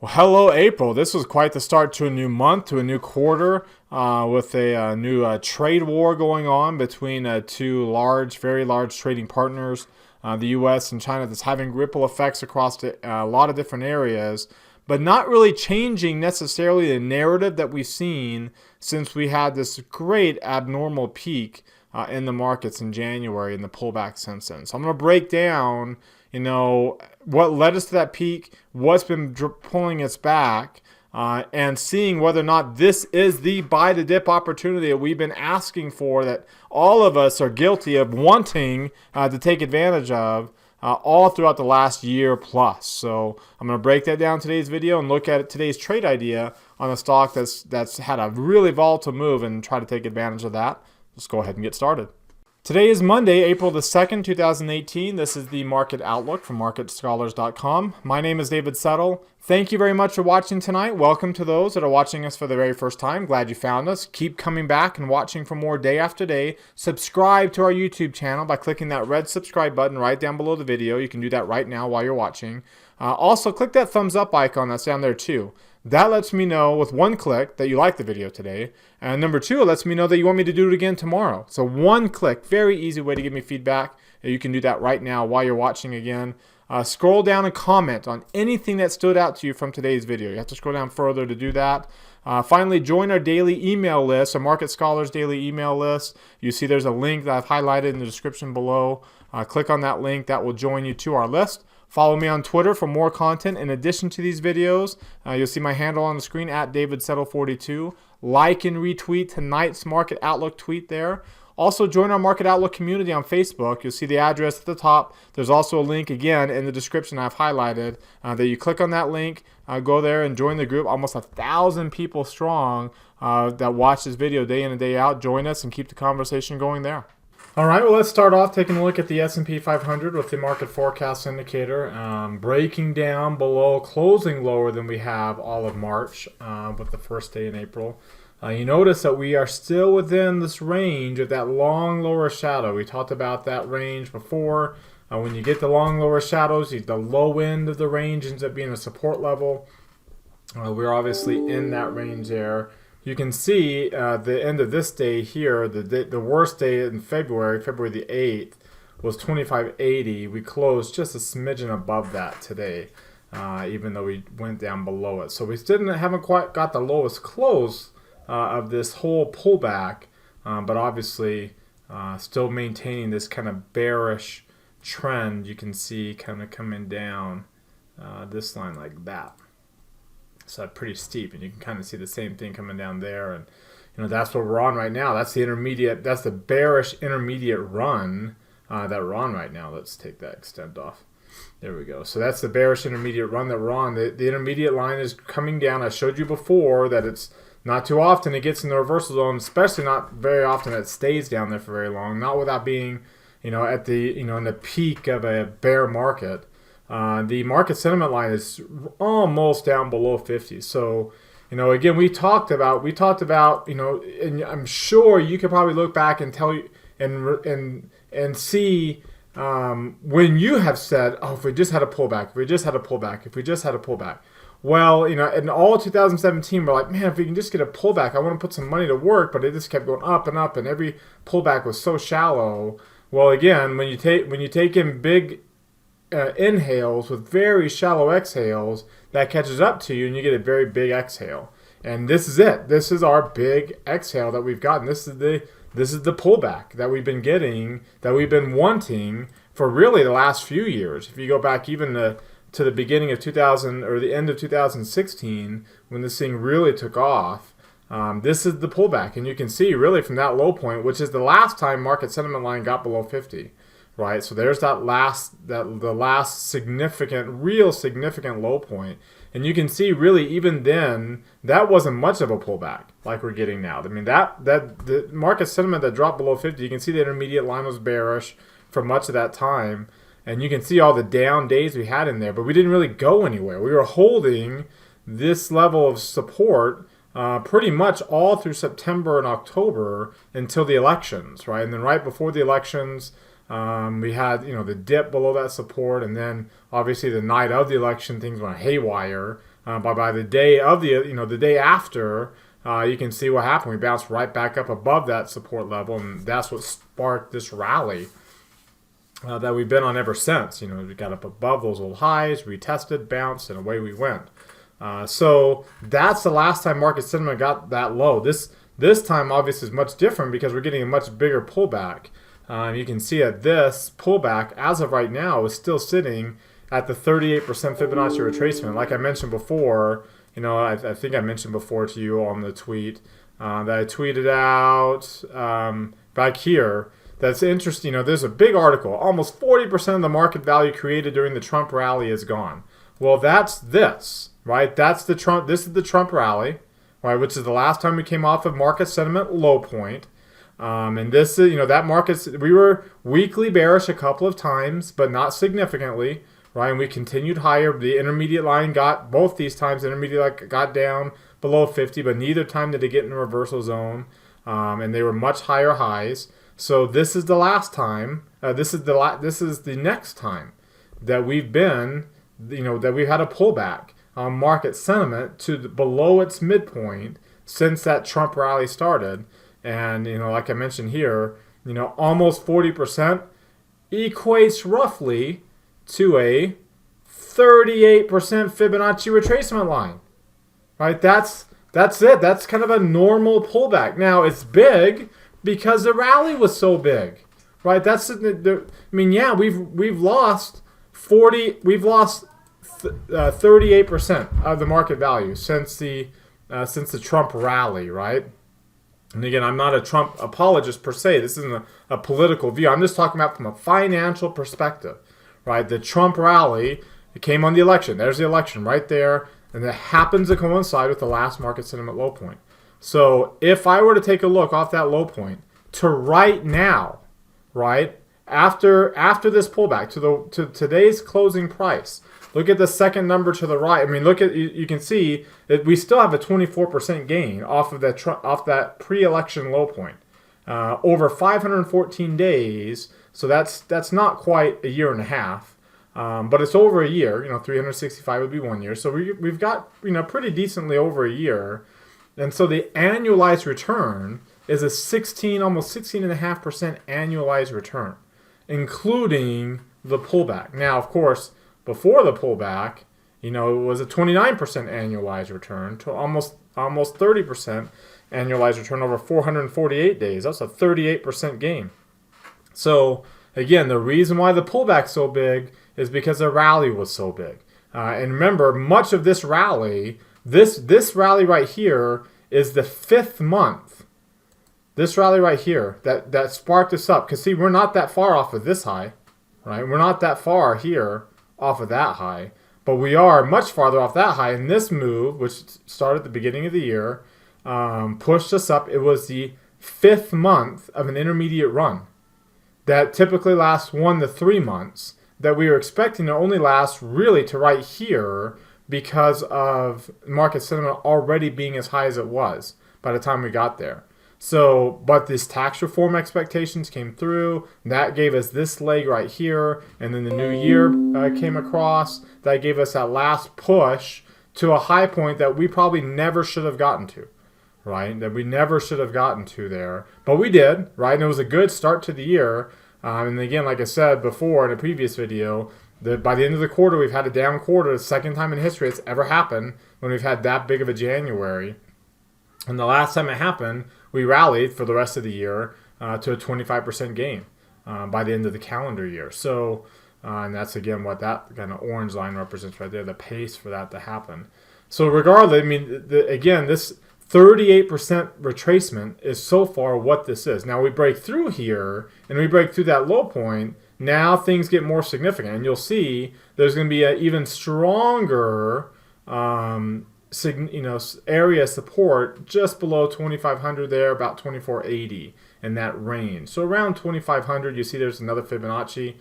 Well, hello, April. This was quite the start to a new month, to a new quarter, with a new trade war going on between two very large trading partners, the U.S. and China, that's having ripple effects across a lot of different areas, but not really changing necessarily the narrative that we've seen since we had this great abnormal peak in the markets in January and the pullback since then. So I'm going to break down what led us to that peak, what's been pulling us back, and seeing whether or not this is the buy the dip opportunity that we've been asking for, that all of us are guilty of wanting to take advantage of all throughout the last year plus. So I'm going to break that down in today's video and look at today's trade idea on a stock that's had a really volatile move and try to take advantage of that. Let's go ahead and get started. Today is Monday, April the 2nd, 2018. This is the Market Outlook from MarketScholars.com. My name is David Settle. Thank you very much for watching tonight. Welcome to those that are watching us for the very first time. Glad you found us. Keep coming back and watching for more day after day. Subscribe to our YouTube channel by clicking that red subscribe button right down below the video. You can do that right now while you're watching. Also, click that thumbs up icon that's down there too. That lets me know with one click that you like the video today. And number two, it lets me know that you want me to do it again tomorrow. So one click, very easy way to give me feedback. You can do that right now while you're watching again. Scroll down and comment on anything that stood out to you from today's video. You have to scroll down further to do that. Finally, join our daily email list, our Market Scholars daily email list. You see there's a link that I've highlighted in the description below. Click on that link. That will join you to our list. Follow me on Twitter for more content in addition to these videos. You'll see my handle on the screen at DavidSettle42. Like and retweet tonight's Market Outlook tweet there. Also, join our Market Outlook community on Facebook. You'll see the address at the top. There's also a link, again, in the description I've highlighted that you click on that link, go there and join the group. Almost 1,000 people strong that watch this video day in and day out. Join us and keep the conversation going there. All right, well, let's start off taking a look at the S&P 500 with the market forecast indicator, breaking down below, closing lower than we have all of March with the first day in April. You notice that we are still within this range of that long lower shadow. We talked about that range before. When you get the long lower shadows, the low end of the range ends up being a support level. We're obviously in that range there. You can see the end of this day here, the worst day in February the 8th, was 2580. We closed just a smidgen above that today, even though we went down below it. So we still haven't quite got the lowest close of this whole pullback, but obviously still maintaining this kind of bearish trend. You can see kind of coming down this line like that. So pretty steep, and you can kind of see the same thing coming down there, and that's what we're on right now. That's the intermediate. That's the bearish intermediate run that we're on right now. Let's take that extent off. There we go. So that's the bearish intermediate run that we're on. The intermediate line is coming down. I showed you before that it's not too often it gets in the reversal zone, especially not very often it stays down there for very long. Not without being, at the in the peak of a bear market. The market sentiment line is almost down below 50. So, again, we talked about, and I'm sure you could probably look back and tell you and see when you have said, oh, if we just had a pullback, if we just had a pullback. Well, in all of 2017, we're like, man, if we can just get a pullback, I want to put some money to work, but it just kept going up and up, and every pullback was so shallow. Well, again, when you take in big inhales with very shallow exhales, that catches up to you and you get a very big exhale. And this is it. This is our big exhale that we've gotten. This is the pullback that we've been getting, that we've been wanting for really the last few years. If you go back even to the beginning of 2000 or the end of 2016, when this thing really took off, this is the pullback. And you can see really from that low point, which is the last time market sentiment line got below 50. Right, so there's the last significant low point, and you can see really even then that wasn't much of a pullback like we're getting now. I mean that the market sentiment that dropped below 50, you can see the intermediate line was bearish for much of that time, and you can see all the down days we had in there, but we didn't really go anywhere. We were holding this level of support pretty much all through September and October until the elections, right? And then right before the elections, we had the dip below that support, and then obviously the night of the election things went haywire. But by the day of the day after, you can see what happened. We bounced right back up above that support level, and that's what sparked this rally that we've been on ever since. We got up above those old highs, retested, bounced, and away we went. So that's the last time market sentiment got that low. This time obviously is much different because we're getting a much bigger pullback. You can see that this pullback, as of right now, is still sitting at the 38% Fibonacci retracement. Like I mentioned before, I think I mentioned before to you on the tweet that I tweeted out back here. That's interesting. There's a big article. Almost 40% of the market value created during the Trump rally is gone. Well, that's this, right? This is the Trump rally, right? Which is the last time we came off of market sentiment low point. And this is, that we were weekly bearish a couple of times, but not significantly, right? And we continued higher. The intermediate line both these times, the intermediate line got down below 50, but neither time did it get in a reversal zone. And they were much higher highs. So this is the last time. This is the next time that we've been, that we've had a pullback on market sentiment to below its midpoint since that Trump rally started. And like I mentioned here, almost 40% equates roughly to a 38% Fibonacci retracement line. Right? That's it. That's kind of a normal pullback. Now it's big because the rally was so big, right? We've lost 38% of the market value since the Trump rally, right? And again, I'm not a Trump apologist per se. This isn't a political view. I'm just talking about from a financial perspective, right? The Trump rally, it came on the election. There's the election right there, and it happens to coincide with the last market sentiment low point. So if I were to take a look off that low point to right now, right, after this pullback to today's closing price, look at the second number to the right. You can see that we still have a 24% gain off of that pre-election low point over 514 days. So that's not quite a year and a half, but it's over a year. 365 would be 1 year. So we've got pretty decently over a year. And so the annualized return is almost 16.5% annualized return, including the pullback. Now, of course, before the pullback, it was a 29% annualized return to almost 30% annualized return over 448 days. That's a 38% gain. So again, the reason why the pullback's so big is because the rally was so big. And remember, much of this rally, this rally right here is the 5th month. This rally right here that sparked us up. Because see, we're not that far off of this high, right? We're not that far here off of that high. But we are much farther off that high. And this move, which started at the beginning of the year, pushed us up. It was the 5th month of an intermediate run that typically lasts 1 to 3 months, that we were expecting to only last really to right here because of market sentiment already being as high as it was by the time we got there. So, but this tax reform expectations came through. That gave us this leg right here. And then the new year came across. That gave us that last push to a high point that we probably never should have gotten to, right? That we never should have gotten to there. But we did, right? And it was a good start to the year. And again, like I said before in a previous video, that by the end of the quarter, we've had a down quarter. The second time in history it's ever happened when we've had that big of a January. And the last time it happened, we rallied for the rest of the year to a 25% gain by the end of the calendar year. So, and that's again what that kind of orange line represents right there, the pace for that to happen. So regardless, again, this 38% retracement is so far what this is. Now we break through here and we break through that low point. Now things get more significant, and you'll see there's going to be an even stronger area of support just below 2,500 there, about 2,480 in that range. So around 2,500, you see there's another Fibonacci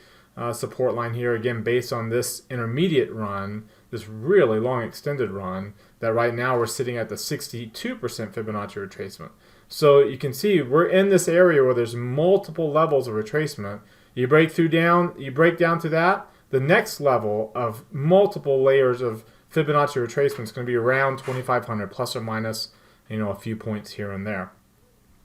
support line here, again based on this intermediate run, this really long extended run, that right now we're sitting at the 62% Fibonacci retracement. So you can see we're in this area where there's multiple levels of retracement. You break down to that, the next level of multiple layers of Fibonacci retracement is going to be around 2,500 plus or minus, a few points here and there.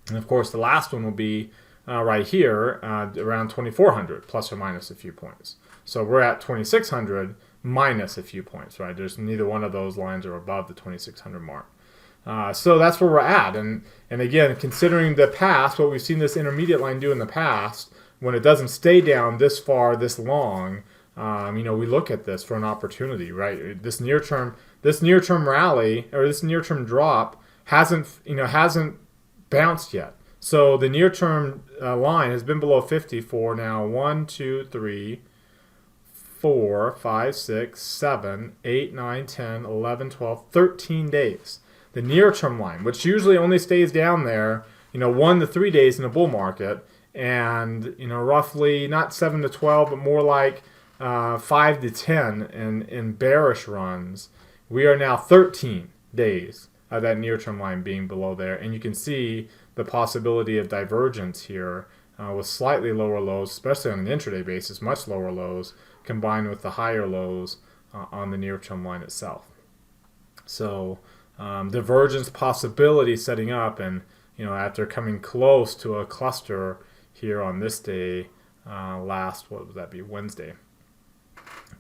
And of course, the last one will be right here, around 2,400 plus or minus a few points. So we're at 2,600 minus a few points, right? There's neither one of those lines are above the 2,600 mark. So that's where we're at. And again, considering the past, what we've seen this intermediate line do in the past, when it doesn't stay down this far, this long, we look at this for an opportunity, right? This near-term rally or this near-term drop hasn't bounced yet. So the near-term line has been below 50 for now 1, 2, 3, 4, 5, 6, 7, 8, 9, 10, 11, 12, 13 days. The near-term line, which usually only stays down there, 1 to 3 days in a bull market, and roughly not 7 to 12, but more like 5 to 10 in bearish runs. We are now 13 days of that near-term line being below there, and you can see the possibility of divergence here with slightly lower lows, especially on an intraday basis, much lower lows, combined with the higher lows on the near-term line itself. So divergence possibility setting up, and after coming close to a cluster here on this day, last Wednesday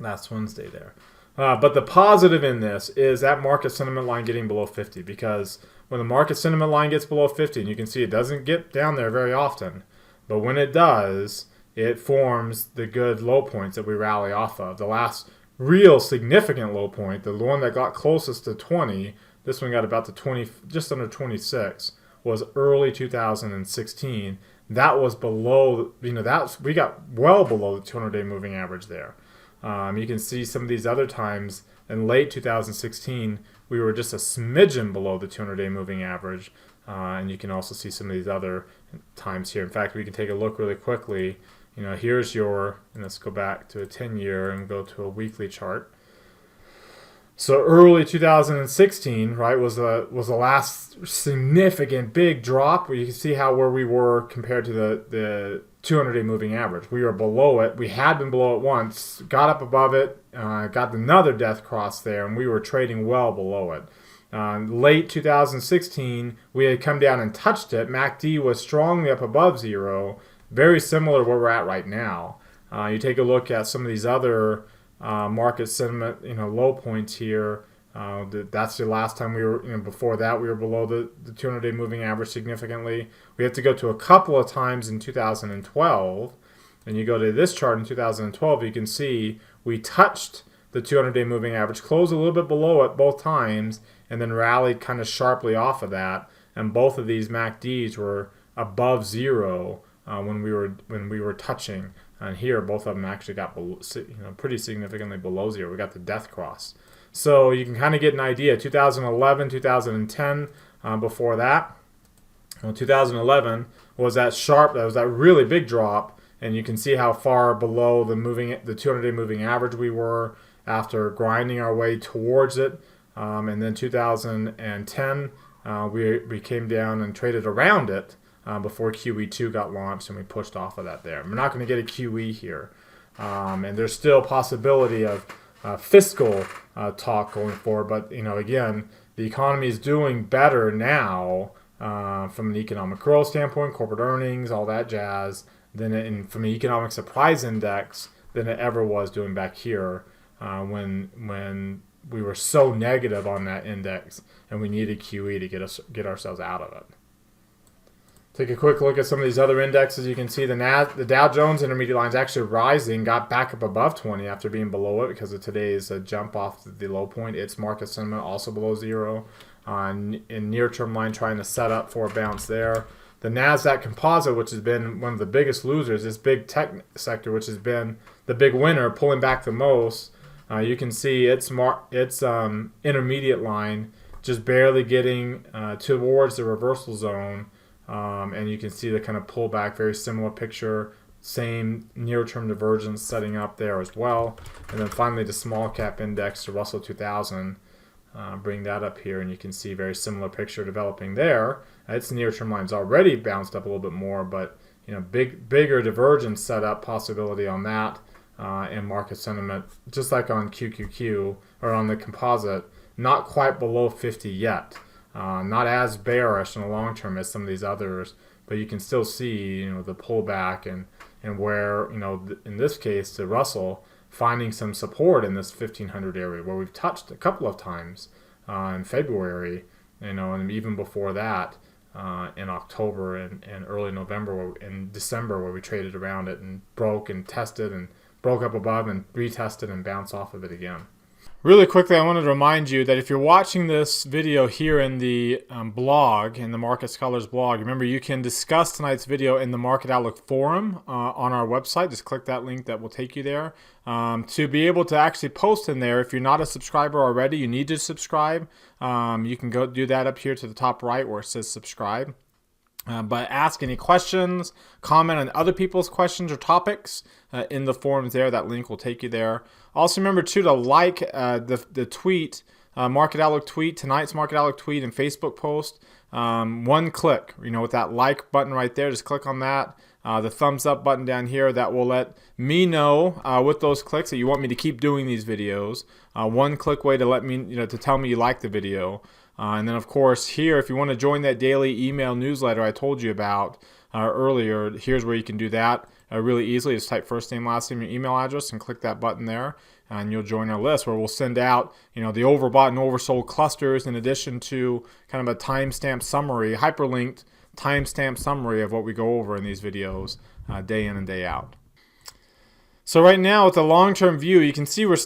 there. But the positive in this is that market sentiment line getting below 50, because when the market sentiment line gets below 50, and you can see it doesn't get down there very often, but when it does, it forms the good low points that we rally off of. The last real significant low point, the one that got closest to 20, this one got about to 20, just under 26, was early 2016. That was below, we got well below the 200-day moving average there. You can see some of these other times in late 2016, we were just a smidgen below the 200-day moving average. And you can also see some of these other times here. In fact, we can take a look really quickly. Here's and let's go back to a 10-year and go to a weekly chart. So early 2016, right, was the last significant big drop where you can see where we were compared to the 200-day moving average. We were below it. We had been below it once, got up above it, got another death cross there, and we were trading well below it. Late 2016, we had come down and touched it. MACD was strongly up above zero, very similar to where we're at right now. You take a look at some of these other market sentiment, low points here. That's the last time we were, before that we were below the 200-day moving average significantly. We have to go to a couple of times in 2012, and you go to this chart in 2012, you can see we touched the 200-day moving average, closed a little bit below it both times, and then rallied kind of sharply off of that. And both of these MACDs were above zero when we were touching. And here, both of them actually got below, pretty significantly below zero. We got the death cross. So you can kind of get an idea. 2011, 2010, before that. Well, 2011 was that sharp. That was that really big drop, and you can see how far below the 200-day moving average we were after grinding our way towards it. And then 2010, we came down and traded around it before QE2 got launched, and we pushed off of that there. We're not going to get a QE here. And there's still possibility of fiscal talk going forward. But, again, the economy is doing better now from an economic growth standpoint, corporate earnings, all that jazz, from an economic surprise index than it ever was doing back here when we were so negative on that index and we needed QE to get ourselves out of it. Take a quick look at some of these other indexes. You can see the Dow Jones intermediate line is actually rising, got back up above 20 after being below it because of today's jump off the low point. Its market sentiment also below zero. In near-term line trying to set up for a bounce there. The NASDAQ Composite, which has been one of the biggest losers, this big tech sector, which has been the big winner, pulling back the most. You can see its intermediate line just barely getting towards the reversal zone. And you can see the kind of pullback, very similar picture, same near-term divergence setting up there as well. And then finally the small cap index, the Russell 2000, bring that up here, and you can see very similar picture developing there. Its near-term line's already bounced up a little bit more, but bigger divergence setup possibility on that. and market sentiment, just like on QQQ or on the composite, not quite below 50 yet. Not as bearish in the long term as some of these others, but you can still see, the pullback and where, in this case, the Russell finding some support in this 1500 area where we've touched a couple of times in February, and even before that in October and early November and December, where we traded around it and broke and tested and broke up above and retested and bounced off of it again. Really quickly, I wanted to remind you that if you're watching this video here in the blog, in the Market Scholars blog, remember you can discuss tonight's video in the Market Outlook forum on our website. Just click that link that will take you there. To be able to actually post in there, if you're not a subscriber already, you need to subscribe. You can go do that up here to the top right where it says subscribe. But ask any questions, comment on other people's questions or topics in the forums there. That link will take you there. Also remember too to like the tweet, Market Outlook tweet, tonight's Market Outlook tweet and Facebook post. One click, with that like button right there, just click on that. The thumbs up button down here, that will let me know with those clicks that you want me to keep doing these videos. One click way to let me, to tell me you like the video. And then, of course, here, if you want to join that daily email newsletter I told you about earlier, here's where you can do that really easily. Just type first name, last name, your email address, and click that button there, and you'll join our list where we'll send out, the overbought and oversold clusters in addition to kind of a timestamp summary, hyperlinked timestamp summary of what we go over in these videos day in and day out. So right now with the long-term view, you can see we're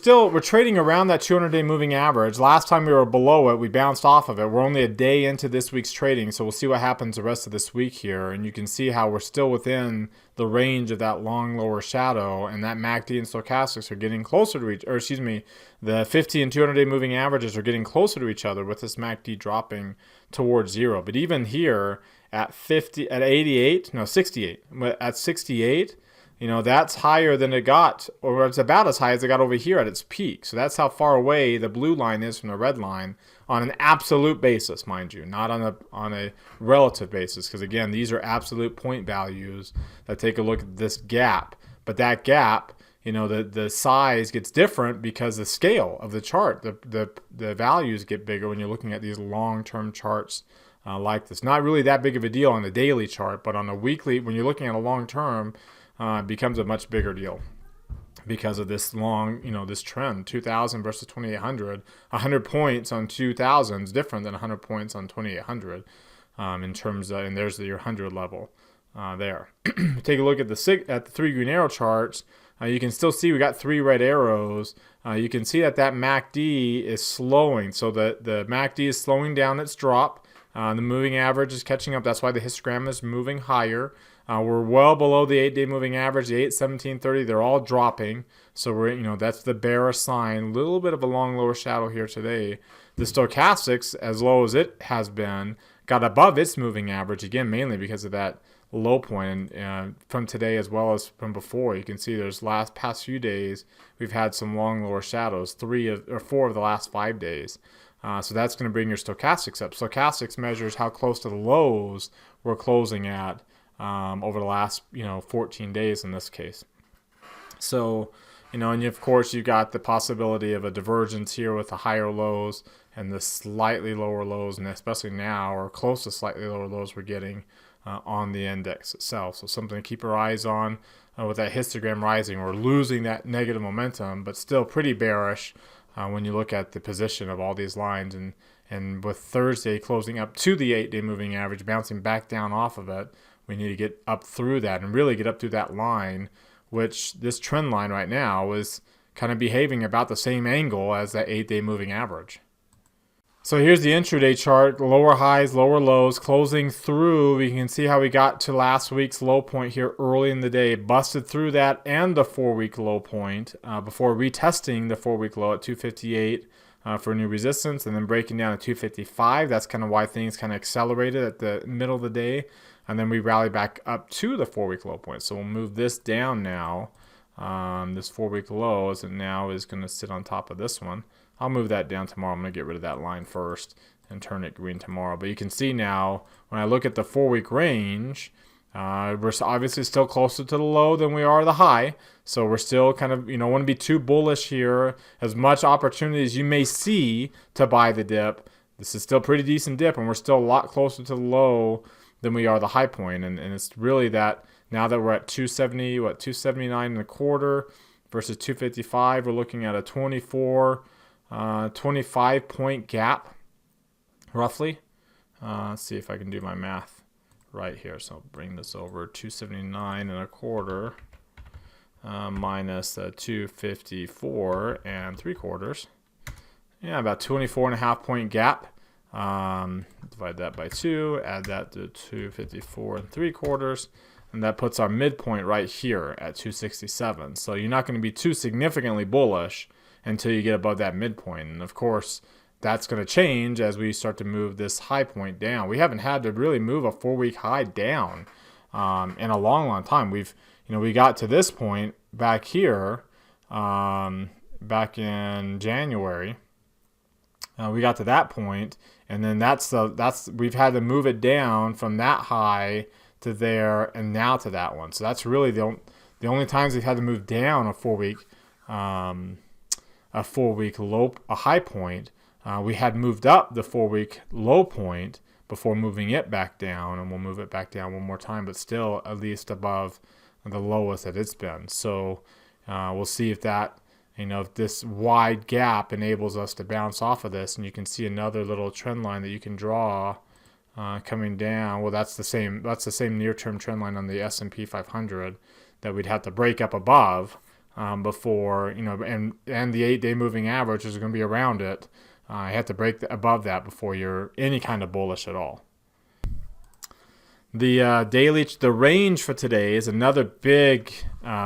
trading around that 200-day moving average. Last time we were below it, we bounced off of it. We're only a day into this week's trading, so we'll see what happens the rest of this week here. And you can see how we're still within the range of that long lower shadow, and that MACD and stochastics are getting closer to the 50 and 200-day moving averages are getting closer to each other with this MACD dropping towards zero. But even here at 68, at 68, that's higher than it got, or it's about as high as it got over here at its peak. So that's how far away the blue line is from the red line on an absolute basis, mind you, not on a relative basis. Because again, these are absolute point values that take a look at this gap. But that gap, the size gets different because the scale of the chart, the values get bigger when you're looking at these long-term charts like this. Not really that big of a deal on the daily chart, but on a weekly, when you're looking at a long-term, becomes a much bigger deal because of this long, this trend, 2,000 versus 2,800. 100 points on 2,000 is different than 100 points on 2,800 in terms of, and there's your 100 level there. Take a look at the 3 green arrow charts. You can still see we got 3 red arrows. You can see that MACD is slowing. So the MACD is slowing down its drop. The moving average is catching up. That's why the histogram is moving higher. We're well below the 8-day moving average, the 8/17/30. They're all dropping. So we're, that's the bearish sign. A little bit of a long lower shadow here today. The stochastics, as low as it has been, got above its moving average again, mainly because of that low point from today as well as from before. You can see there's past few days we've had some long lower shadows, 4 of the last 5 days. So that's going to bring your stochastics up. Stochastics measures how close to the lows we're closing at over the last 14 days in this case. So and of course you got the possibility of a divergence here with the higher lows and the slightly lower lows, and especially now, or close to slightly lower lows we're getting on the index itself. So something to keep our eyes on with that histogram rising. We're losing that negative momentum, but still pretty bearish when you look at the position of all these lines. And with Thursday closing up to the 8-day moving average, bouncing back down off of it, we need to get up through that and really get up through that line, which this trend line right now is kind of behaving about the same angle as that 8-day moving average. So here's the intraday chart, lower highs, lower lows, closing through. We can see how we got to last week's low point here early in the day, busted through that and the 4-week low point before retesting the 4-week low at 258 for a new resistance, and then breaking down at 255. That's kind of why things kind of accelerated at the middle of the day. And then we rally back up to the 4-week low point. So we'll move this down now. This 4-week low is going to sit on top of this one. I'll move that down tomorrow. I'm going to get rid of that line first and turn it green tomorrow. But you can see now when I look at the 4-week range, We're obviously still closer to the low than we are the high. So we're still kind of, want to be too bullish here. As much opportunity as you may see to buy the dip, this is still a pretty decent dip, and we're still a lot closer to the low than we are the high point. And it's really that now that we're at 270, 279 and a quarter versus 255, we're looking at a 25 point gap, roughly. Let's see if I can do my math right here. So I'll bring this over 279 and a quarter minus 254 and 3/4. Yeah, about 24.5 point gap. Divide that by 2, add that to 254 and 3/4, and that puts our midpoint right here at 267. So you're not going to be too significantly bullish until you get above that midpoint. And of course, that's going to change as we start to move this high point down. We haven't had to really move a 4-week high down in a long time. We got to this point back here back in January. We got to that point, and then we've had to move it down from that high to there, and now to that one. So that's really the only times we've had to move down a 4-week low, a high point. We had moved up the 4-week low point before moving it back down, and we'll move it back down one more time, but still at least above the lowest that it's been. So we'll see if that, if this wide gap enables us to bounce off of this. And you can see another little trend line that you can draw coming down. Well, that's the same near-term trend line on the S&P 500 that we'd have to break up above before, and the 8-day moving average is going to be around it. You have to break above that before you're any kind of bullish at all. The range for today is another big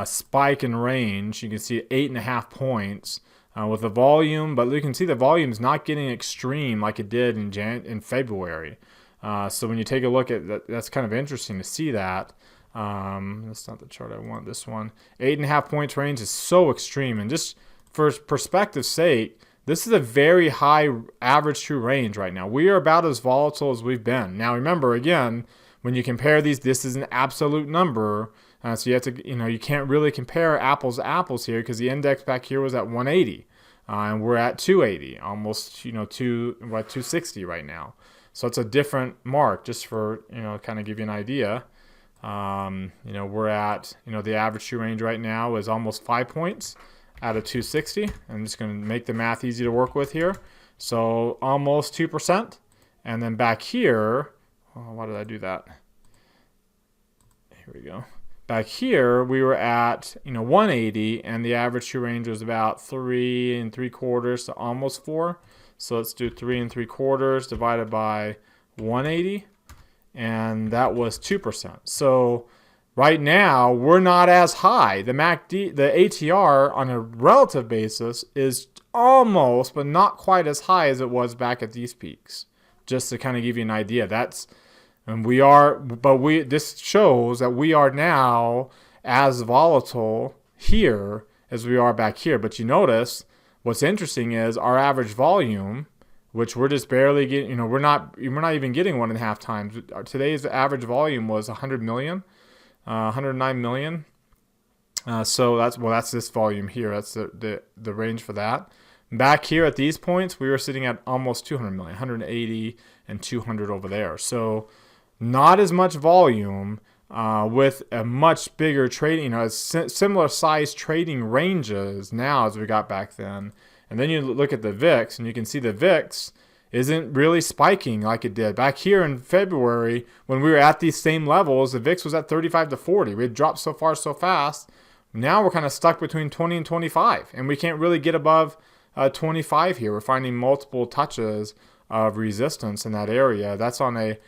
spike in range. You can see 8.5 points with the volume, but you can see the volume is not getting extreme like it did in February. So when you take a look at that, that's kind of interesting to see that. That's not the chart I want. This one, 8.5 points range is so extreme, and just for perspective's sake, this is a very high average true range right now. We are about as volatile as we've been. Now remember, again, when you compare these, this is an absolute number. So you have to, you can't really compare apples to apples here because the index back here was at 180. And we're at 280, almost, 260 right now. So it's a different mark, just for, kind of give you an idea. We're at, the average true range right now is almost 5 points out of 260. I'm just going to make the math easy to work with here. So almost 2%. And then back here, why did I do that? Here we go. Back here, we were at 180, and the average true range was about 3 3/4 to almost 4. So let's do 3 3/4 divided by 180, and that was 2%. So right now, we're not as high. The MACD, the ATR on a relative basis is almost, but not quite as high as it was back at these peaks. Just to kind of give you an idea, this shows that we are now as volatile here as we are back here. But you notice what's interesting is our average volume, which we're just barely getting, we're not even getting 1.5 times. Today's average volume was 100 million, 109 million. So that's this volume here. That's the range for that. Back here at these points, we were sitting at almost 200 million, 180 and 200 over there. So not as much volume with a much bigger trading, similar size trading ranges now as we got back then. And then you look at the VIX, and you can see the VIX isn't really spiking like it did. Back here in February, when we were at these same levels, the VIX was at 35 to 40. We had dropped so far so fast. Now we're kind of stuck between 20 and 25, and we can't really get above 25 here. We're finding multiple touches of resistance in that area. That's on a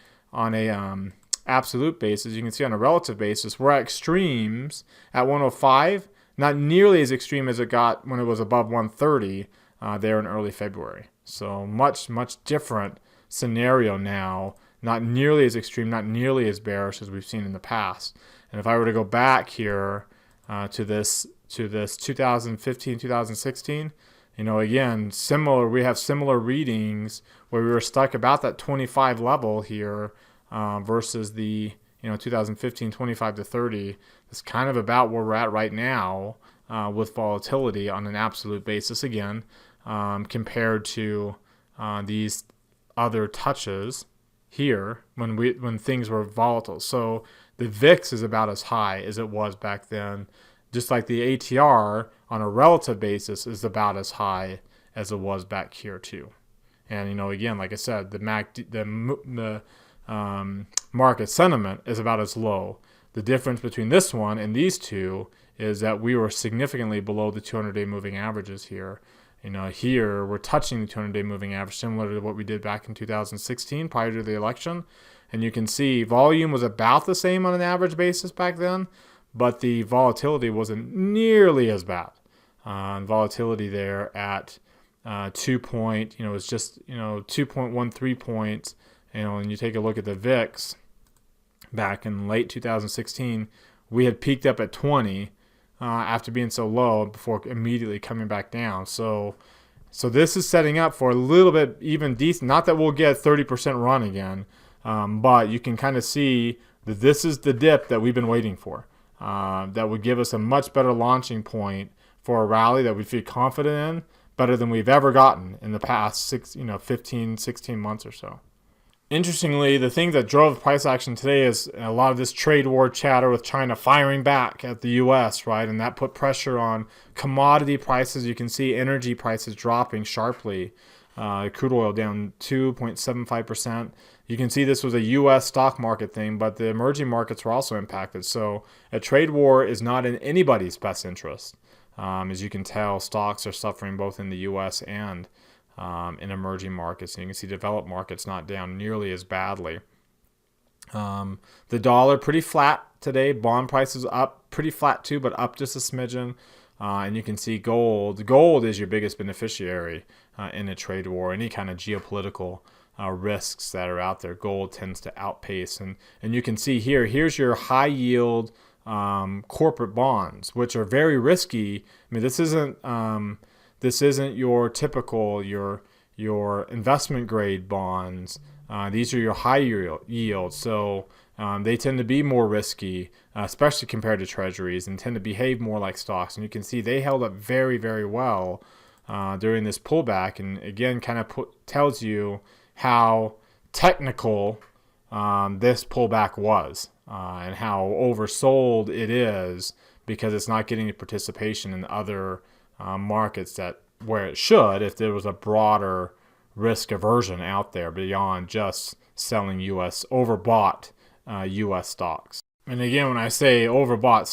absolute basis. You can see on a relative basis, we're at extremes at 105, not nearly as extreme as it got when it was above 130 there in early February. So much different scenario now, not nearly as extreme, not nearly as bearish as we've seen in the past. And if I were to go back here to this 2015, 2016, again, we have similar readings where we were stuck about that 25 level here versus the 2015, 25 to 30. It's kind of about where we're at right now with volatility on an absolute basis again, compared to these other touches here when things were volatile. So the VIX is about as high as it was back then, just like the ATR on a relative basis is about as high as it was back here too. And again, like I said, the market sentiment is about as low. The difference between this one and these two is that we were significantly below the 200-day moving averages here. Here we're touching the 200-day moving average, similar to what we did back in 2016 prior to the election. And you can see volume was about the same on an average basis back then, but the volatility wasn't nearly as bad. Volatility there at 2.13 points. And you take a look at the VIX back in late 2016, we had peaked up at 20 after being so low before immediately coming back down. So this is setting up for a little bit even decent. Not that we'll get 30% run again, but you can kind of see that this is the dip that we've been waiting for. That would give us a much better launching point for a rally that we feel confident in, better than we've ever gotten in the past 15, 16 months or so. Interestingly, the thing that drove price action today is a lot of this trade war chatter with China firing back at the U.S., right? And that put pressure on commodity prices. You can see energy prices dropping sharply. Crude oil down 2.75%. You can see this was a U.S. stock market thing, but the emerging markets were also impacted. So a trade war is not in anybody's best interest. As you can tell, stocks are suffering both in the U.S. and in emerging markets. And you can see developed markets not down nearly as badly. The dollar pretty flat today. Bond prices up pretty flat too, but up just a smidgen. And you can see gold. Gold is your biggest beneficiary in a trade war. Any kind of geopolitical risks that are out there, gold tends to outpace. And you can see here's your high yield corporate bonds, which are very risky. I mean, this isn't your typical your investment grade bonds. These are your high yield. So they tend to be more risky, especially compared to treasuries, and tend to behave more like stocks. And you can see they held up very, very well during this pullback. And again, kind of tells you how technical this pullback was and how oversold it is, because it's not getting the participation in other markets where it should, if there was a broader risk aversion out there beyond just selling overbought U.S. stocks. And again, when I say overbought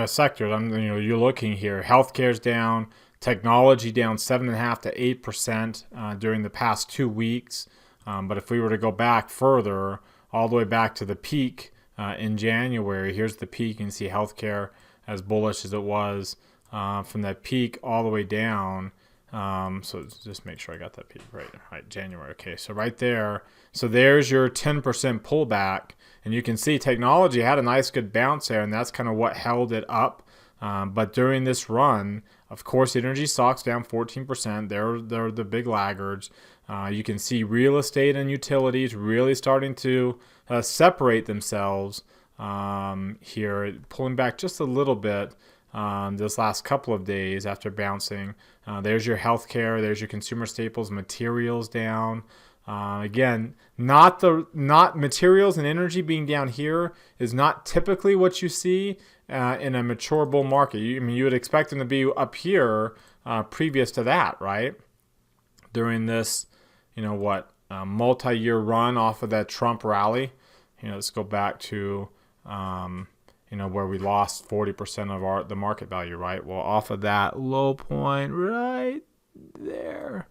sectors, you're looking here. Healthcare's down, technology down 7.5% to 8% during the past 2 weeks. But if we were to go back further, all the way back to the peak in January, here's the peak. You can see healthcare as bullish as it was from that peak all the way down. So just make sure I got that peak right, January. Okay, so right there. So there's your 10% pullback. And you can see technology had a nice good bounce there, and that's kind of what held it up. But during this run, of course, energy stocks down 14%. They're the big laggards. You can see real estate and utilities really starting to separate themselves here, pulling back just a little bit this last couple of days after bouncing. There's your healthcare. There's your consumer staples. Materials down. Again, not materials and energy being down here is not typically what you see in a mature bull market. You would expect them to be up here previous to that, right? During this, multi-year run off of that Trump rally. Let's go back to, where we lost 40% of the market value, right? Well, off of that low point right there,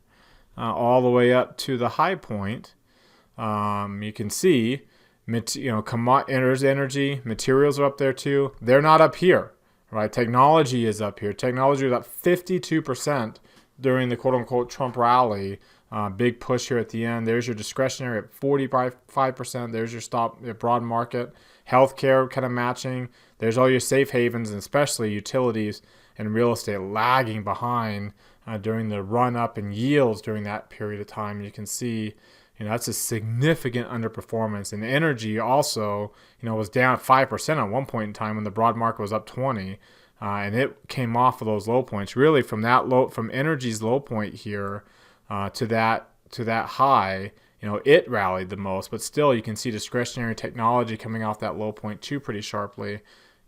all the way up to the high point, you can see, there's energy, materials are up there too. They're not up here, right? Technology is up here. Technology was up 52% during the quote-unquote Trump rally. Big push here at the end. There's your discretionary at 45%. There's your broad market. Healthcare kind of matching. There's all your safe havens, and especially utilities and real estate lagging behind during the run up in yields during that period of time. You can see, That's a significant underperformance. And energy also, was down 5% at one point in time when the broad market was up 20, and it came off of those low points. Really, from energy's low point here to that high, it rallied the most. But still, you can see discretionary technology coming off that low point too pretty sharply.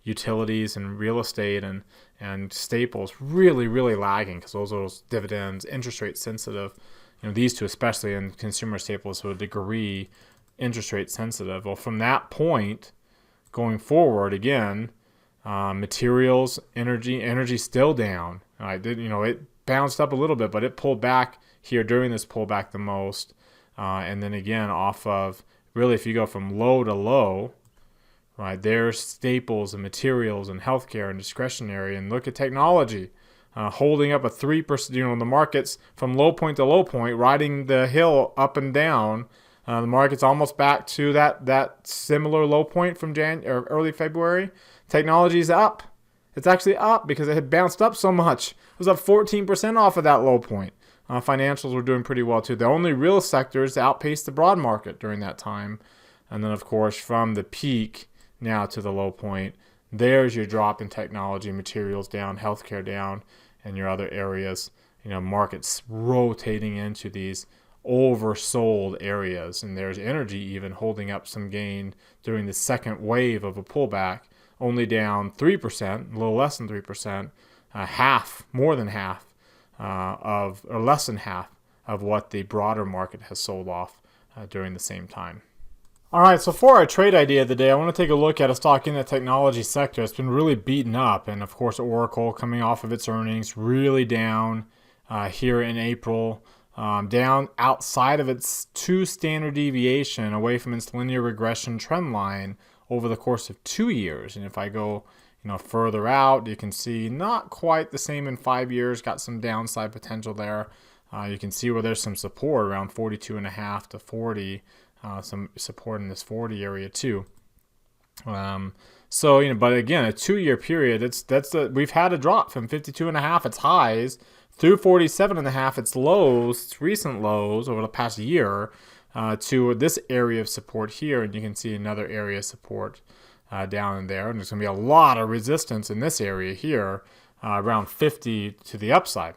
Utilities and real estate and staples really, really lagging because those are those dividends, interest rate sensitive. These two especially, and consumer staples to a degree interest rate sensitive. Well, from that point going forward, again, materials, energy still down. It bounced up a little bit, but it pulled back here during this pullback the most. And then again, off of really, if you go from low to low, right, there's staples and materials and healthcare and discretionary, and look at technology. Holding up a 3%, the market's from low point to low point, riding the hill up and down. The market's almost back to that similar low point from early February. Technology's up. It's actually up because it had bounced up so much. It was up 14% off of that low point. Financials were doing pretty well too. The only real sectors outpaced the broad market during that time. And then, of course, from the peak now to the low point, there's your drop in technology, materials down, healthcare down, and your other areas, markets rotating into these oversold areas. And there's energy even holding up some gain during the second wave of a pullback, only down 3%, a little less than 3%, more than half or less than half of what the broader market has sold off during the same time. All right, so for our trade idea of the day, I want to take a look at a stock in the technology sector. It's been really beaten up, and of course, Oracle coming off of its earnings, really down here in April, down outside of its 2 standard deviation, away from its linear regression trend line over the course of 2 years. And if I go, further out, you can see not quite the same in 5 years. Got some downside potential there. You can see where there's some support around 42.5 to 40. Some support in this 40 area too. But again, a 2-year period, we've had a drop from 52.5 its highs through 47.5 its lows, its recent lows over the past year, to this area of support here, and you can see another area of support down in there, and there's going to be a lot of resistance in this area here, around 50 to the upside.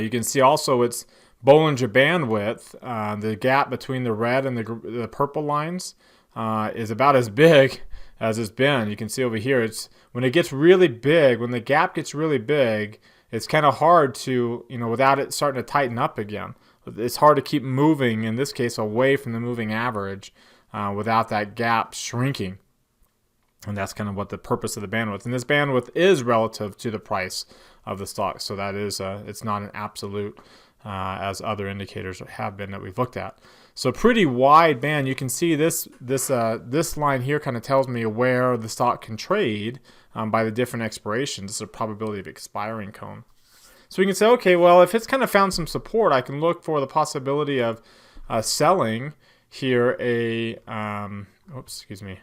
You can see also its Bollinger Bandwidth, the gap between the red and the purple lines is about as big as it's been. You can see over here, it's when it gets really big, when the gap gets really big, it's kind of hard to, without it starting to tighten up again. It's hard to keep moving, in this case, away from the moving average without that gap shrinking. And that's kind of what the purpose of the bandwidth. And this bandwidth is relative to the price of the stock. So that is, it's not an absolute as other indicators have been that we've looked at. So pretty wide band. You can see this line here kind of tells me where the stock can trade by the different expirations. It's a probability of expiring cone. So we can say, okay, well, if it's kind of found some support, I can look for the possibility of selling here excuse me.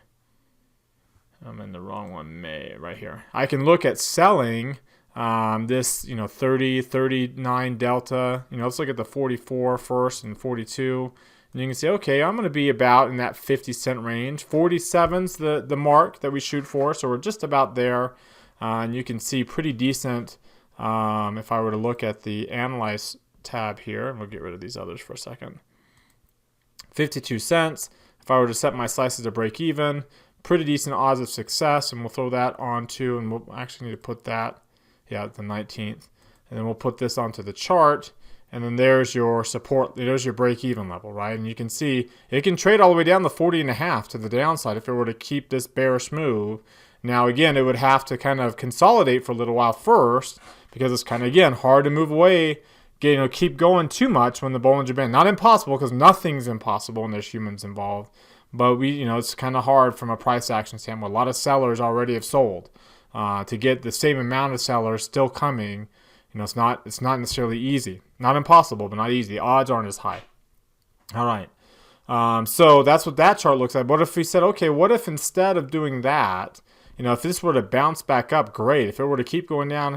I'm in the wrong one, right here. I can look at selling this, 30, 39 delta. Let's look at the 44 first and 42. And you can say, okay, I'm going to be about in that 50 cent range. 47's the mark that we shoot for, so we're just about there. And you can see pretty decent, if I were to look at the Analyze tab here, and we'll get rid of these others for a second. 52 cents. If I were to set my slices to break even, pretty decent odds of success, and we'll throw that onto, and we'll actually need to put that, the 19th, and then we'll put this onto the chart, and then there's your support, there's your break-even level, right? And you can see it can trade all the way down to 40.5 to the downside if it were to keep this bearish move. Now, again, it would have to kind of consolidate for a little while first, because it's kind of, again, hard to move away, keep going too much when the Bollinger Band, not impossible, because nothing's impossible when there's humans involved. But it's kind of hard from a price action standpoint. A lot of sellers already have sold. To get the same amount of sellers still coming, it's not necessarily easy. Not impossible, but not easy. The odds aren't as high. All right. So that's what that chart looks like. What if we said, okay, what if instead of doing that, if this were to bounce back up, great. If it were to keep going down,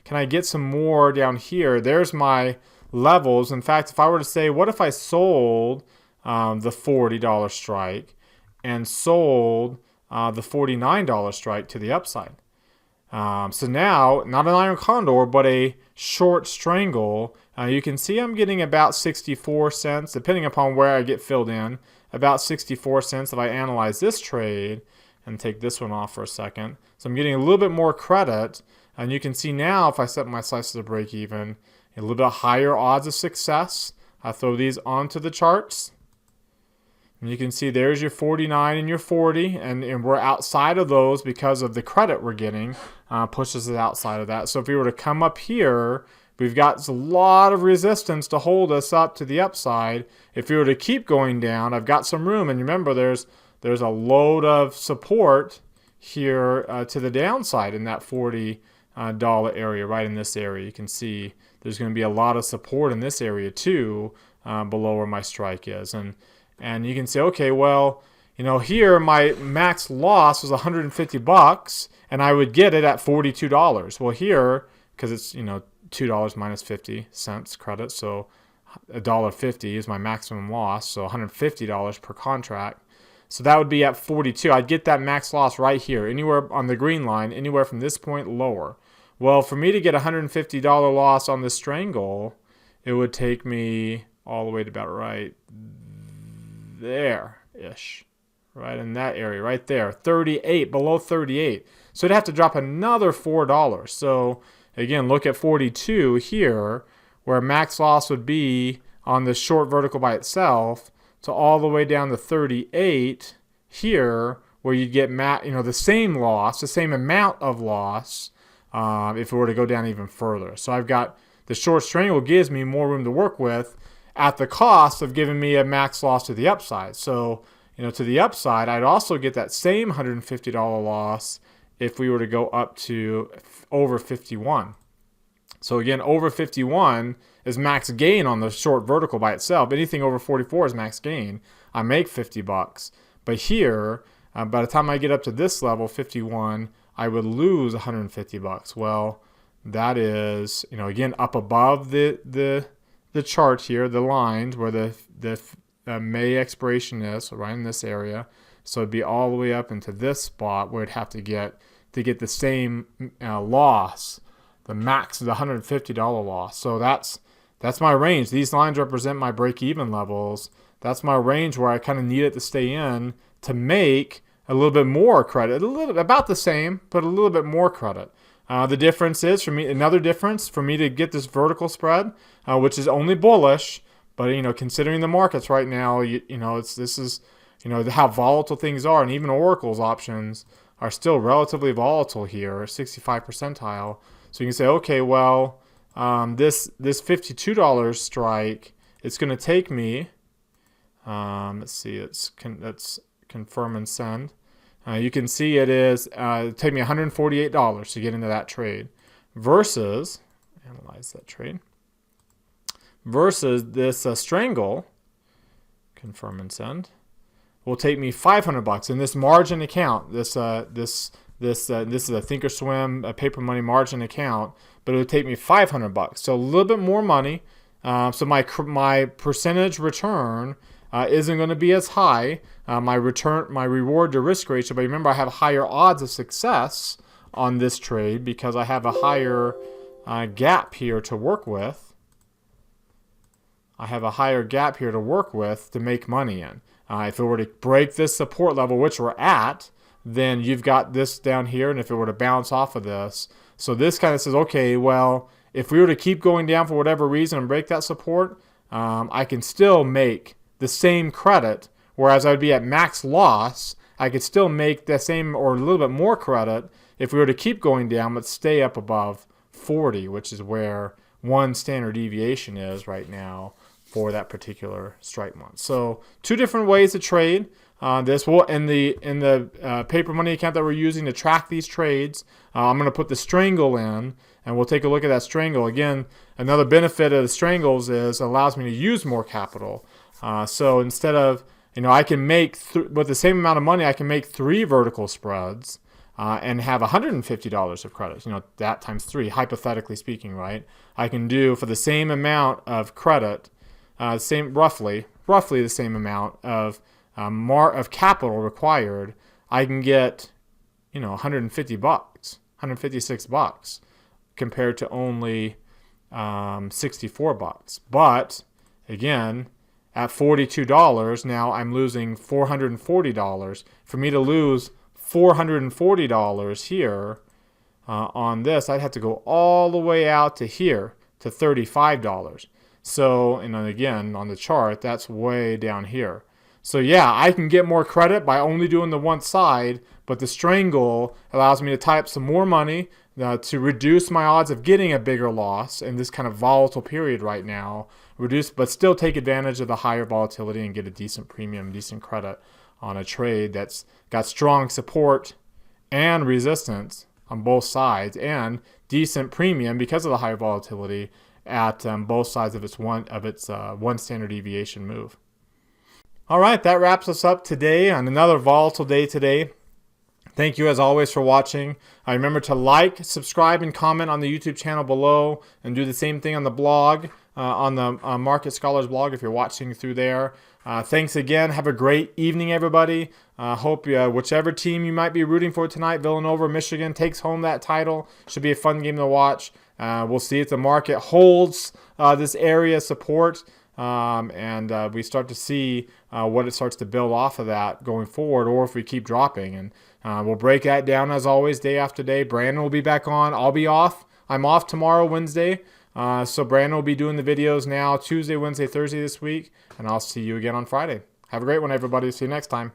can I get some more down here? There's my levels. In fact, if I were to say, what if I sold the $40 strike and sold the $49 strike to the upside? So now, not an iron condor, but a short strangle. You can see I'm getting about 64 cents, depending upon where I get filled in, about 64 cents if I analyze this trade and take this one off for a second. So I'm getting a little bit more credit. And you can see now, if I set my slices to break even, a little bit higher odds of success. I throw these onto the charts. And you can see there's your 49 and your 40, and we're outside of those because of the credit we're getting, pushes us outside of that. So if we were to come up here, we've got a lot of resistance to hold us up to the upside. If we were to keep going down, I've got some room. And remember, there's a load of support here to the downside in that $40 area, right in this area. You can see there's going to be a lot of support in this area too, below where my strike is. And you can say, okay, well, here my max loss was $150 and I would get it at $42. Well, here, because it's, $2 minus 50 cents credit, so $1.50 is my maximum loss, so $150 per contract. So that would be at 42. I'd get that max loss right here, anywhere on the green line, anywhere from this point lower. Well, for me to get a $150 loss on this strangle, it would take me all the way to about right there-ish, right in that area, right there, 38, below 38. So it'd have to drop another $4. So again, look at 42 here, where max loss would be on the short vertical by itself, to all the way down to 38 here, where you'd get the same loss, the same amount of loss, if it were to go down even further. So I've got the short strangle gives me more room to work with, at the cost of giving me a max loss to the upside. So, to the upside, I'd also get that same $150 loss if we were to go up to over 51. So again, over 51 is max gain on the short vertical by itself. Anything over 44 is max gain. I make $50. But here, by the time I get up to this level, 51, I would lose $150. Well, that is, again, up above the chart here, the lines where the May expiration is, so right in this area. So it'd be all the way up into this spot where it'd have to get the same loss, the max of the $150 loss. So that's my range. These lines represent my break-even levels. That's my range where I kind of need it to stay in to make a little bit more credit, about the same, but a little bit more credit. The difference is, another difference for me to get this vertical spread, which is only bullish, but considering the markets right now, this is how volatile things are, and even Oracle's options are still relatively volatile here, 65 percentile. So you can say, okay, well, this $52 strike, it's going to take me. Let's see, let's confirm and send. You can see it is take me $148 to get into that trade, versus analyze that trade, versus this strangle, confirm and send, will take me $500 in this margin account. This is a Thinkorswim paper money margin account, but it would take me $500. So a little bit more money. So my percentage return isn't going to be as high. My reward to risk ratio, but remember I have higher odds of success on this trade because I have a higher gap here to work with. I have a higher gap here to work with to make money in. If it were to break this support level, which we're at, then you've got this down here, and if it were to bounce off of this, so this kind of says, okay, well, if we were to keep going down for whatever reason and break that support, I can still make the same credit, whereas I would be at max loss. I could still make the same or a little bit more credit if we were to keep going down, but stay up above 40, which is where one standard deviation is right now for that particular strike month. So two different ways to trade. This will in the paper money account that we're using to track these trades. I'm going to put the strangle in, and we'll take a look at that strangle. Again, another benefit of the strangles is it allows me to use more capital. So instead of, I can make with the same amount of money, I can make 3 vertical spreads. and have $150 of credit. That times 3, hypothetically speaking, right? I can do for the same amount of credit, roughly the same amount of of capital required. I can get, $150, $156 compared to only $64. But again, at $42, now I'm losing $440. For me to lose $440 here on this, I'd have to go all the way out to here to $35. So, and then again, on the chart, that's way down here. So yeah, I can get more credit by only doing the one side, but the strangle allows me to tie up some more money to reduce my odds of getting a bigger loss in this kind of volatile period right now, but still take advantage of the higher volatility and get a decent premium, decent credit on a trade that's got strong support and resistance on both sides and decent premium because of the higher volatility at both sides of its one standard deviation move. All right, that wraps us up today on another volatile day today. Thank you as always for watching. Remember to like, subscribe, and comment on the YouTube channel below, and do the same thing on the blog, on the Market Scholars blog if you're watching through there. Thanks again. Have a great evening, everybody. Hope whichever team you might be rooting for tonight, Villanova or Michigan, takes home that title. Should be a fun game to watch. We'll see if the market holds this area support. And we start to see what it starts to build off of that going forward, or if we keep dropping. And we'll break that down as always, day after day. Brandon will be back on. I'll be off. I'm off tomorrow, Wednesday. So Brandon will be doing the videos now Tuesday, Wednesday, Thursday this week. And I'll see you again on Friday. Have a great one, everybody. See you next time.